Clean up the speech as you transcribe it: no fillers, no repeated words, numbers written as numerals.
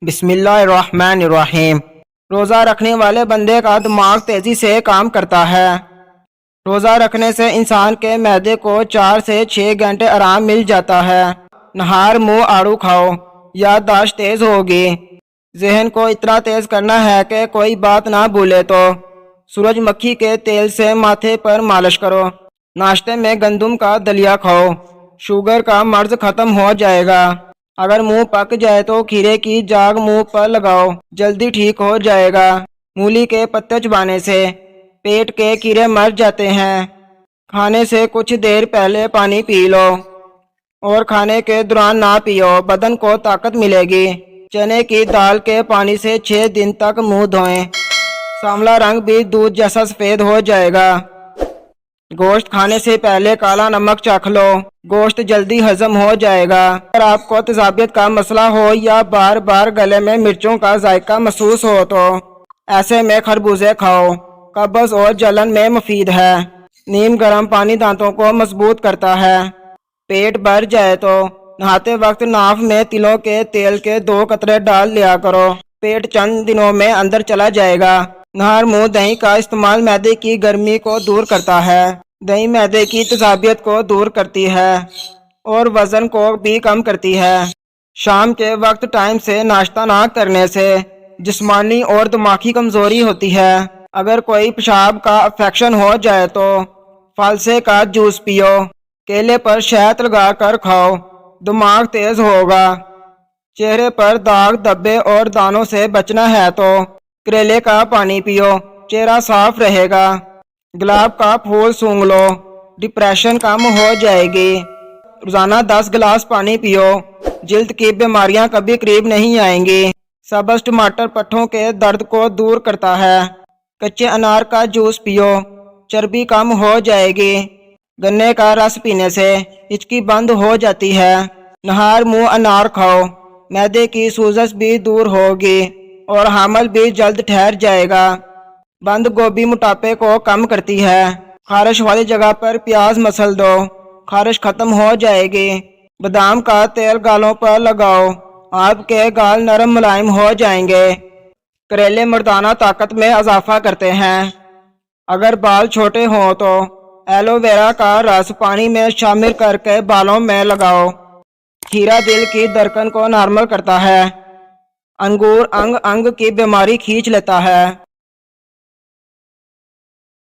بسم اللہ الرحمن الرحیم۔ روزہ رکھنے والے بندے کا دماغ تیزی سے کام کرتا ہے۔ روزہ رکھنے سے انسان کے معدے کو 4 سے 6 گھنٹے آرام مل جاتا ہے۔ نہار منہ آڑو کھاؤ، یادداشت تیز ہوگی۔ ذہن کو اتنا تیز کرنا ہے کہ کوئی بات نہ بھولے تو سورج مکھی کے تیل سے ماتھے پر مالش کرو۔ ناشتے میں گندم کا دلیا کھاؤ، شوگر کا مرض ختم ہو جائے گا۔ اگر منہ پک جائے تو کھیرے کی جاگ منہ پر لگاؤ، جلدی ٹھیک ہو جائے گا۔ مولی کے پتے چبانے سے پیٹ کے کیڑے مر جاتے ہیں۔ کھانے سے کچھ دیر پہلے پانی پی لو اور کھانے کے دوران نہ پیو، بدن کو طاقت ملے گی۔ چنے کی دال کے پانی سے 6 دن تک منہ دھوئیں، سانولا رنگ بھی دودھ جیسا سفید ہو جائے گا۔ گوشت کھانے سے پہلے کالا نمک چکھ لو، گوشت جلدی ہضم ہو جائے گا۔ اگر آپ کو تیزابیت کا مسئلہ ہو یا بار بار گلے میں مرچوں کا ذائقہ محسوس ہو تو ایسے میں خربوزے کھاؤ، قبض اور جلن میں مفید ہے۔ نیم گرم پانی دانتوں کو مضبوط کرتا ہے۔ پیٹ بھر جائے تو نہاتے وقت ناف میں تلوں کے تیل کے 2 قطرے ڈال لیا کرو، پیٹ چند دنوں میں اندر چلا جائے گا۔ نہار منہ دہی کا استعمال معدے کی گرمی کو دور کرتا ہے۔ دہی معدے کی تیزابیت کو دور کرتی ہے اور وزن کو بھی کم کرتی ہے۔ شام کے وقت ٹائم سے ناشتہ نہ کرنے سے جسمانی اور دماغی کمزوری ہوتی ہے۔ اگر کوئی پیشاب کا انفیکشن ہو جائے تو فالسے کا جوس پیو، کیلے پر شہد لگا کر کھاؤ، دماغ تیز ہوگا۔ چہرے پر داغ دھبے اور دانوں سے بچنا ہے تو کریلے کا پانی پیو، چہرہ صاف رہے گا۔ گلاب کا پھول سونگھ لو، ڈپریشن کم ہو جائے گی۔ روزانہ 10 گلاس پانی پیو، جلد کی بیماریاں کبھی قریب نہیں آئیں گی۔ سبز ٹماٹر پٹھوں کے درد کو دور کرتا ہے۔ کچے انار کا جوس پیو، چربی کم ہو جائے گی۔ گنے کا رس پینے سے ہچکی بند ہو جاتی ہے۔ نہار منہ انار کھاؤ، معدے کی سوزش بھی دور ہوگی اور حمل بھی جلد ٹھہر جائے گا۔ بند گوبھی موٹاپے کو کم کرتی ہے۔ خارش والی جگہ پر پیاز مسل دو، خارش ختم ہو جائے گی۔ بادام کا تیل گالوں پر لگاؤ، آپ کے گال نرم ملائم ہو جائیں گے۔ کریلے مردانہ طاقت میں اضافہ کرتے ہیں۔ اگر بال چھوٹے ہوں تو ایلو ویرا کا رس پانی میں شامل کر کے بالوں میں لگاؤ۔ کھیرا دل کی دھڑکن کو نارمل کرتا ہے۔ انگور انگ انگ کی بیماری کھینچ لیتا ہے۔